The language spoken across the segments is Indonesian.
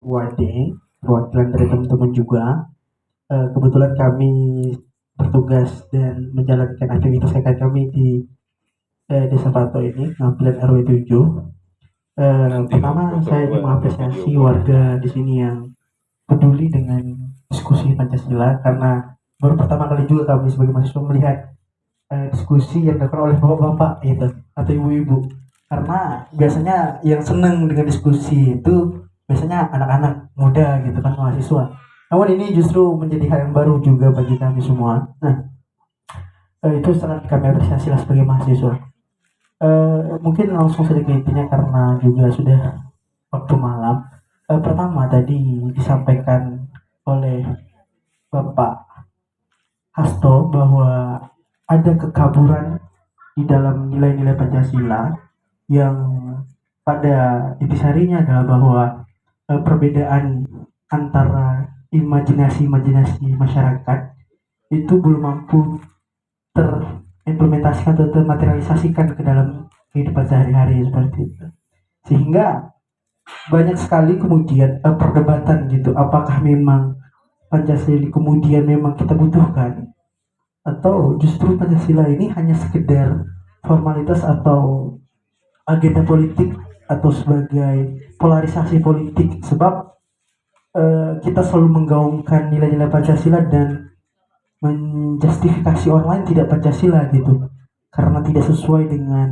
Wade, perwakilan dari teman-teman juga. Kebetulan kami bertugas dan menjalankan aktivitas kakak kami di Desa Pato ini, ngambilin RW 7. Nanti kalau Pertama foto saya ingin ada video mengapresiasi call ya. warga di sini yang peduli dengan diskusi Pancasila karena baru pertama kali juga kami sebagai mahasiswa melihat diskusi yang dilakukan oleh bapak-bapak gitu atau ibu-ibu, karena biasanya yang seneng dengan diskusi itu biasanya anak-anak muda gitu kan, mahasiswa. Namun ini justru menjadi hal yang baru juga bagi kami semua. Nah, itu sangat kami apresiasi lah sebagai mahasiswa. Mungkin langsung saja ke intinya karena juga sudah waktu malam. Pertama tadi disampaikan oleh Bapak Hasto bahwa ada kekaburan di dalam nilai-nilai Pancasila yang pada intisarinya adalah bahwa perbedaan antara imajinasi masyarakat itu belum mampu terimplementasikan atau termaterialisasikan ke dalam kehidupan sehari-hari seperti itu. Sehingga banyak sekali kemudian perdebatan gitu, apakah memang Pancasila kemudian memang kita butuhkan atau justru Pancasila ini hanya sekedar formalitas atau agenda politik atau sebagai polarisasi politik, sebab kita selalu menggaungkan nilai-nilai Pancasila dan menjustifikasi orang lain tidak Pancasila gitu karena tidak sesuai dengan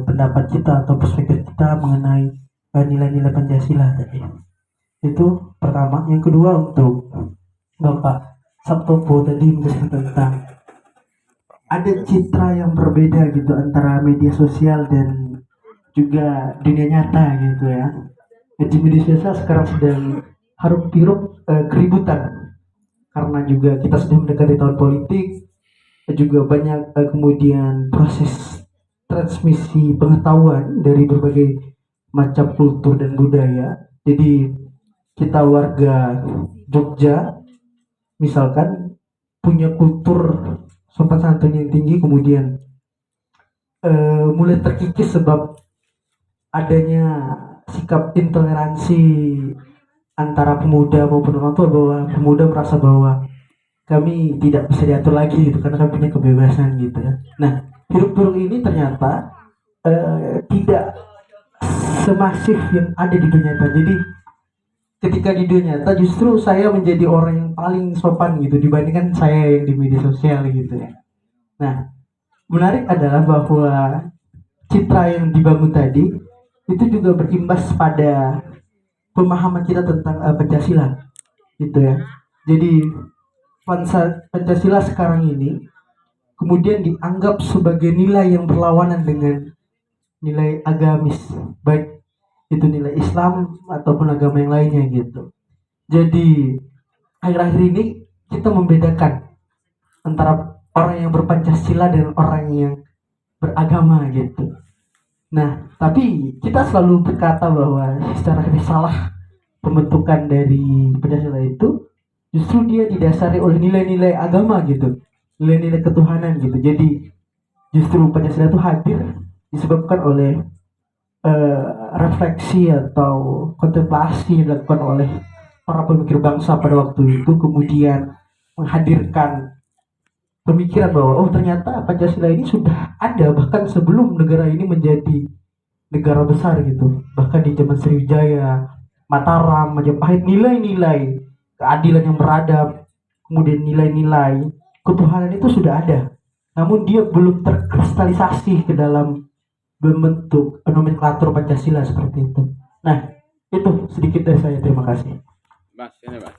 pendapat kita atau perspektif kita mengenai nilai-nilai Pancasila tadi. Itu pertama. Yang kedua, untuk Bapak Sabtopo tadi menjelaskan tentang ada citra yang berbeda gitu antara media sosial dan juga dunia nyata gitu ya. Jadi media sosial sekarang sedang haruk hiruk keributan karena juga kita sudah mendekati tahun politik, juga banyak kemudian proses transmisi pengetahuan dari berbagai macam kultur dan budaya. Jadi kita warga Jogja misalkan punya kultur sopan santun yang tinggi, kemudian mulai terkikis sebab adanya sikap intoleransi antara pemuda maupun orang tua, bahwa pemuda merasa bahwa kami tidak bisa diatur lagi gitu karena kami punya kebebasan gitu ya. Nah, hiruk pikuk ini ternyata tidak semasif yang ada di dunia nyata. Jadi ketika di dunia nyata justru saya menjadi orang yang paling sopan gitu dibandingkan saya yang di media sosial gitu ya. Nah, menarik adalah bahwa citra yang dibangun tadi itu juga berimbas pada pemahaman kita tentang Pancasila gitu ya. Jadi Pancasila sekarang ini kemudian dianggap sebagai nilai yang berlawanan dengan nilai agamis, baik itu nilai Islam ataupun agama yang lainnya gitu. Jadi akhir-akhir ini kita membedakan antara orang yang berpancasila dan orang yang beragama gitu. Nah, tapi kita selalu berkata bahwa secara risalah pembentukan dari Pancasila itu justru dia didasari oleh nilai-nilai agama gitu, nilai-nilai ketuhanan gitu. Jadi justru Pancasila itu hadir disebabkan oleh refleksi atau kontemplasi yang dilakukan oleh para pemikir bangsa pada waktu itu, kemudian menghadirkan pemikiran bahwa oh ternyata Pancasila ini sudah ada bahkan sebelum negara ini menjadi negara besar gitu, bahkan di zaman Sriwijaya, Mataram, Majapahit, nilai-nilai keadilan yang beradab, kemudian nilai-nilai ketuhanan itu sudah ada, namun dia belum terkristalisasi ke dalam bentuk nomenklatur Pancasila seperti itu. Nah, itu sedikit dari saya. Terima kasih. Mas, ini mas.